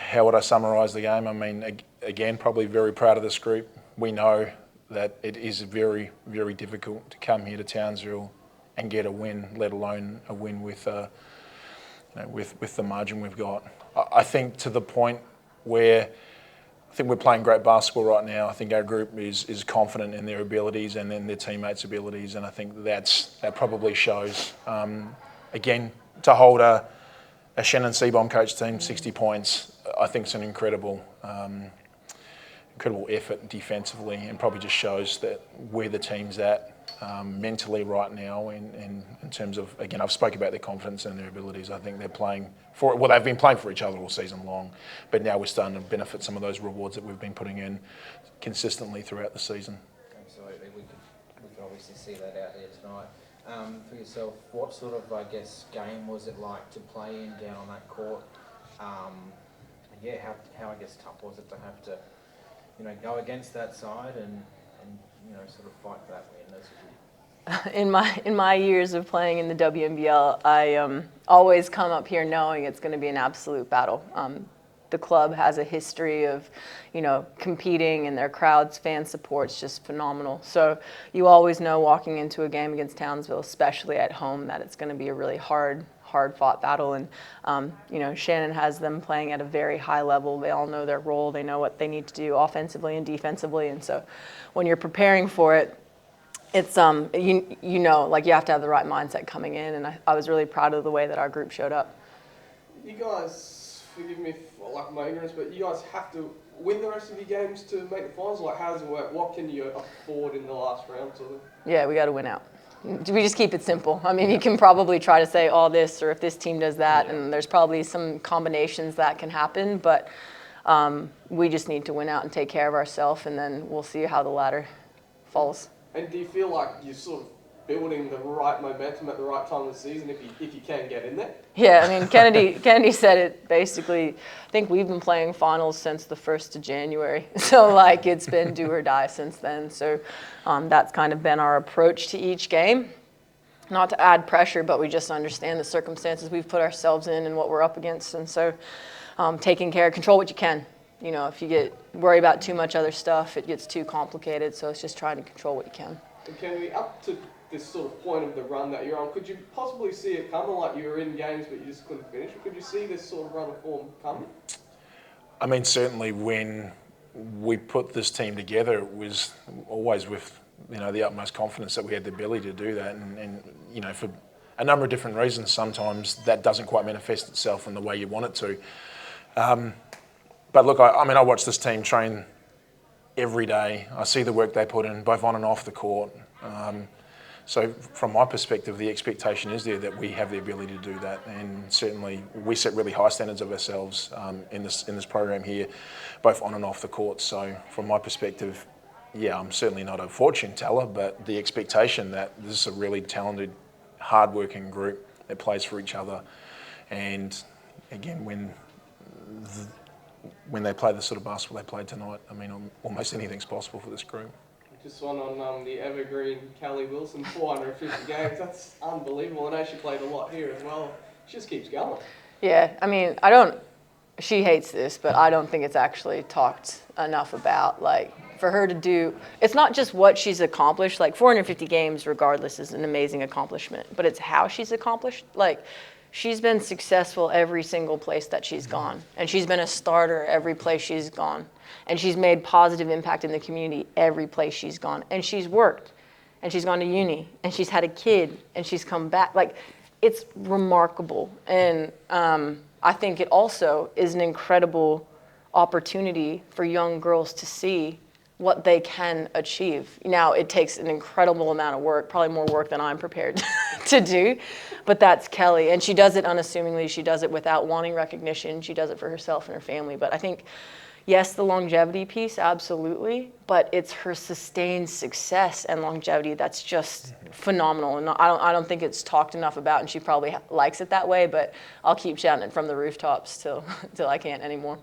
how would I summarise the game? I mean, again, probably very proud of this group. We know that it is very, very difficult to come here to Townsville and get a win, let alone a win with, with the margin we've got. I think to the point where I think we're playing great basketball right now. I think our group is confident in their abilities and in their teammates' abilities, and I think that probably shows. Again, to hold a Shannon Seaborn coach team 60 points, I think it's an incredible effort defensively, and probably just shows that where the team's at mentally right now in terms of, again, I've spoken about their confidence and their abilities. I think they're playing for, well, they've been playing for each other all season long, but now we're starting to benefit some of those rewards that we've been putting in consistently throughout the season. Absolutely, we can obviously see that out there tonight. For yourself, what sort of, I guess, game was it like to play in down on that court? How I guess tough was it to have to, go against that side and sort of fight for that win? In my years of playing in the WNBL, I always come up here knowing it's going to be an absolute battle. The club has a history of, competing, and their crowd's fan support's just phenomenal. So you always know walking into a game against Townsville, especially at home, that it's going to be a really hard-fought battle. And, Shannon has them playing at a very high level. They all know their role. They know what they need to do offensively and defensively. And so when you're preparing for it, it's, you have to have the right mindset coming in. And I was really proud of the way that our group showed up. You guys, forgive me for my ignorance, but you guys have to win the rest of your games to make the finals? Like, how does it work? What can you afford in the last round, sort of? Yeah, we got to win out. We just keep it simple. I mean, you can probably try to say all this, or if this team does that, and there's probably some combinations that can happen, but we just need to win out and take care of ourselves, and then we'll see how the ladder falls. And do you feel like you're sort of building the right momentum at the right time of the season if you can get in there? Yeah, I mean, Kennedy said it basically. I think we've been playing finals since the 1st of January. So, it's been do or die since then. So that's kind of been our approach to each game. Not to add pressure, but we just understand the circumstances we've put ourselves in and what we're up against. And so taking care, control what you can. If you worry about too much other stuff, it gets too complicated. So it's just trying to control what you can. And Kennedy, up to this sort of point of the run that you're on, could you possibly see it coming? Like, you were in games but you just couldn't finish? Or could you see this sort of run of form coming? I mean, certainly when we put this team together, it was always with the utmost confidence that we had the ability to do that, and for a number of different reasons, sometimes that doesn't quite manifest itself in the way you want it to. But look, I watch this team train every day. I see the work they put in, both on and off the court. So from my perspective, the expectation is there that we have the ability to do that, and certainly we set really high standards of ourselves in this program here, both on and off the court. So from my perspective, I'm certainly not a fortune teller, but the expectation that this is a really talented, hard-working group that plays for each other, and again, when they play the sort of basketball they played tonight, I mean, almost anything's possible for this group. Just one on the evergreen Callie Wilson, 450 games. That's unbelievable. I know she played a lot here as well. She just keeps going. Yeah, I mean, she hates this, but I don't think it's actually talked enough about. For her to do, it's not just what she's accomplished. 450 games, regardless, is an amazing accomplishment, but it's how she's accomplished. She's been successful every single place that she's gone, and she's been a starter every place she's gone, and she's made positive impact in the community every place she's gone, and she's worked, and she's gone to uni, and she's had a kid, and she's come back. It's remarkable, and I think it also is an incredible opportunity for young girls to see what they can achieve. Now, it takes an incredible amount of work, probably more work than I'm prepared to do, but that's Kelly. And she does it unassumingly. She does it without wanting recognition. She does it for herself and her family. But I think, yes, the longevity piece, absolutely, but it's her sustained success and longevity that's just phenomenal. And I don't think it's talked enough about, and she probably likes it that way, but I'll keep shouting it from the rooftops till I can't anymore.